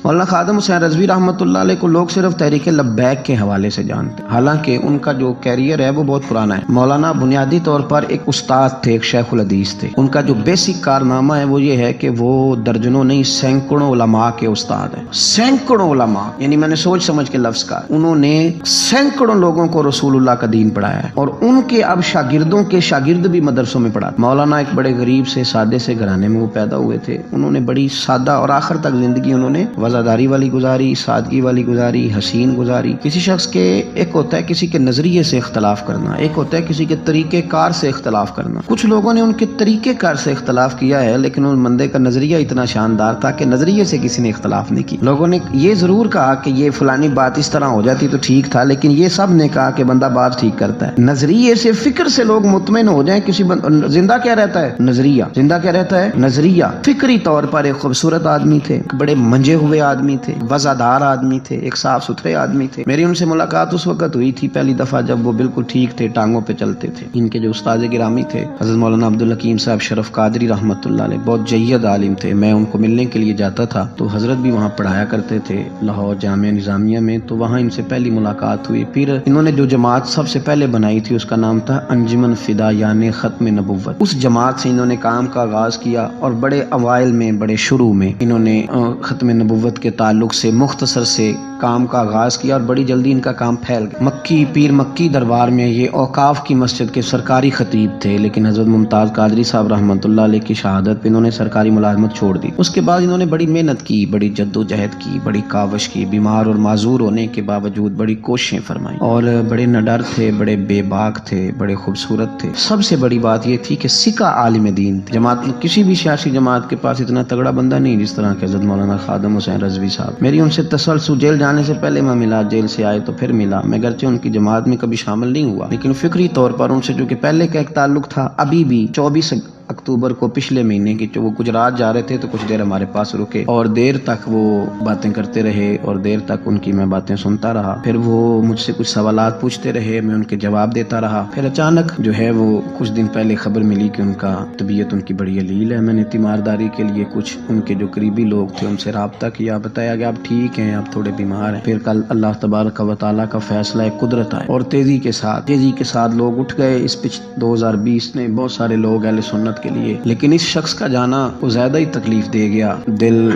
مولانا خادم حسین رضوی رحمۃ اللہ علیہ کو لوگ صرف تحریک لبیک کے حوالے سے جانتے ہیں، حالانکہ ان کا جو کیریئر ہے وہ بہت پرانا ہے۔ مولانا بنیادی طور پر ایک استاد تھے، ایک شیخ الحدیث تھے۔ ان کا جو بیسک کارنامہ ہے وہ یہ ہے کہ وہ درجنوں نہیں سینکڑوں علماء کے استاد ہیں، سینکڑوں علماء، یعنی میں نے سوچ سمجھ کے لفظ کہا، انہوں نے سینکڑوں لوگوں کو رسول اللہ کا دین پڑھایا ہے، اور ان کے اب شاگردوں کے شاگرد بھی مدرسوں میں پڑھاتے۔ مولانا ایک بڑے غریب سے سادے سے گھرانے میں وہ پیدا ہوئے تھے، انہوں نے بڑی سادہ اور آخر تک زندگی انہوں نے وزاداری والی گزاری، سادگی والی گزاری، حسین گزاری۔ کسی شخص کے ایک ہوتا ہے کسی کے نظریے سے اختلاف کرنا، ایک ہوتا ہے کسی کے طریقہ کار سے اختلاف کرنا۔ کچھ لوگوں نے ان کے طریقہ کار سے اختلاف کیا ہے، لیکن ان بندے کا نظریہ اتنا شاندار تھا کہ نظریے سے کسی نے اختلاف نہیں کی۔ لوگوں نے یہ ضرور کہا کہ یہ فلانی بات اس طرح ہو جاتی تو ٹھیک تھا، لیکن یہ سب نے کہا کہ بندہ بات ٹھیک کرتا ہے۔ نظریے سے، فکر سے لوگ مطمئن ہو جائیں کسی زندہ کیا رہتا ہے؟ نظریہ۔ زندہ کیا رہتا ہے؟ نظریہ۔ فکری طور پر ایک خوبصورت آدمی تھے، بڑے منجے ہوئے آدمی تھے، وزادار آدمی تھے، ایک صاف ستھرے آدمی تھے۔ میری ان سے ملاقات اس وقت ہوئی تھی پہلی دفعہ جب وہ بالکل ٹھیک تھے، ٹانگوں پہ چلتے تھے۔ ان کے جو استاد گرامی تھے حضرت مولانا عبدالحکیم صاحب شرف قادری رحمۃ اللہ علیہ، بہت جید عالم تھے۔ میں ان کو ملنے کے لیے جاتا تھا تو حضرت بھی وہاں پڑھایا کرتے تھے لاہور جامعہ نظامیہ میں، تو وہاں ان سے پہلی ملاقات ہوئی۔ پھر انہوں نے جو جماعت سب سے پہلے بنائی تھی اس کا نام تھا انجمن فدا یعنی ختم نبوت۔ اس جماعت سے انہوں نے کام کا آغاز کیا، اور بڑے اوائل میں، بڑے شروع میں انہوں نے ختم نبوت کے تعلق سے مختصر سے کام کا آغاز کیا، اور بڑی جلدی ان کا کام پھیل گیا۔ مکی پیر مکی دربار میں یہ اوقاف کی مسجد کے سرکاری خطیب تھے، لیکن حضرت ممتاز قادری صاحب رحمۃ اللہ علیہ کی شہادت پہ انہوں نے سرکاری ملازمت چھوڑ دی۔ اس کے بعد انہوں نے بڑی محنت کی، بڑی جد و جہد کی، بڑی کاوش کی، بیمار اور معذور ہونے کے باوجود بڑی کوششیں فرمائیں، اور بڑے نڈر تھے، بڑے بے باک تھے، بڑے خوبصورت تھے۔ سب سے بڑی بات یہ تھی کہ سکہ عالم دین تھے۔ جماعت میں کسی بھی سیاسی جماعت کے پاس اتنا تگڑا بندہ نہیں جس طرح کہ حضرت مولانا خادم حسین رضوی صاحب۔ میری ان سے تسلسل جیل جانے سے پہلے میں ملا، جیل سے آئے تو پھر ملا۔ میں گرچہ ان کی جماعت میں کبھی شامل نہیں ہوا، لیکن فکری طور پر ان سے جو کہ پہلے کا ایک تعلق تھا، ابھی بھی 24 اکتوبر کو پچھلے مہینے کی وہ گجرات جا رہے تھے تو کچھ دیر ہمارے پاس رکے، اور دیر تک وہ باتیں کرتے رہے، اور دیر تک ان کی میں باتیں سنتا رہا۔ پھر وہ مجھ سے کچھ سوالات پوچھتے رہے، میں ان کے جواب دیتا رہا۔ پھر اچانک جو ہے وہ کچھ دن پہلے خبر ملی کہ ان کا طبیعت ان کی بڑی علیل ہے۔ میں نے تیمارداری کے لیے کچھ ان کے جو قریبی لوگ تھے ان سے رابطہ کیا، بتایا کہ آپ ٹھیک ہیں، آپ تھوڑے بیمار ہیں۔ پھر کل اللہ تبارک و تعالیٰ کا فیصلہ ہے، قدرت آئے، اور تیزی کے ساتھ لوگ اٹھ گئے۔ اس 2020 نے بہت سارے لوگ اہل سنت کے لیے، لیکن اس شخص کا جانا وہ زیادہ ہی تکلیف دے گیا۔ دل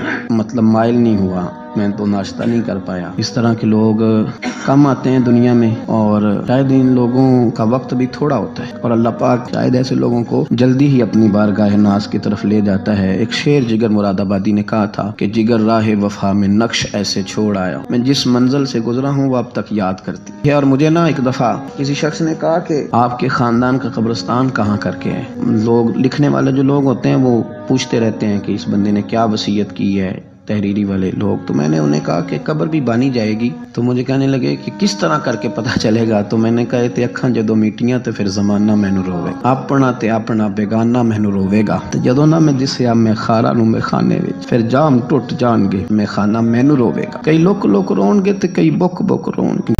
مائل نہیں ہوا، میں تو ناشتہ نہیں کر پایا۔ اس طرح کے لوگ کم آتے ہیں دنیا میں، اور شاید ان لوگوں کا وقت بھی تھوڑا ہوتا ہے، اور اللہ پاک شاید ایسے لوگوں کو جلدی ہی اپنی بارگاہ ناز کی طرف لے جاتا ہے۔ ایک شعر جگر مراد آبادی نے کہا تھا کہ جگر راہ وفا میں نقش ایسے چھوڑ آیا، میں جس منزل سے گزرا ہوں وہ اب تک یاد کرتی ہے۔ اور مجھے نا ایک دفعہ کسی شخص نے کہا کہ آپ کے خاندان کا قبرستان کہاں کر کے ہے۔ لوگ لکھنے والے جو لوگ ہوتے ہیں وہ پوچھتے رہتے ہیں کہ اس بندے نے کیا وصیت کی ہے، تحریری والے لوگ۔ تو میں نے انہیں کہا کہ قبر بھی بانی جائے گی۔ تو مجھے کہنے لگے کہ کس طرح کر کے پتہ چلے گا؟ تو میں نے کہا تے اکھاں جدوں میٹیاں تے پھر زمانہ مینوں روے، اپنا تے اپنا بیگانہ مینوں روے گا، تے جدوں نہ میں دسیا میں خارا نوں میں خانے وچ، پھر جام ٹوٹ جان گے میں خانہ مینوں روے گا۔ کئی لوک لوک رون گے تے کئی بک بک رون گے۔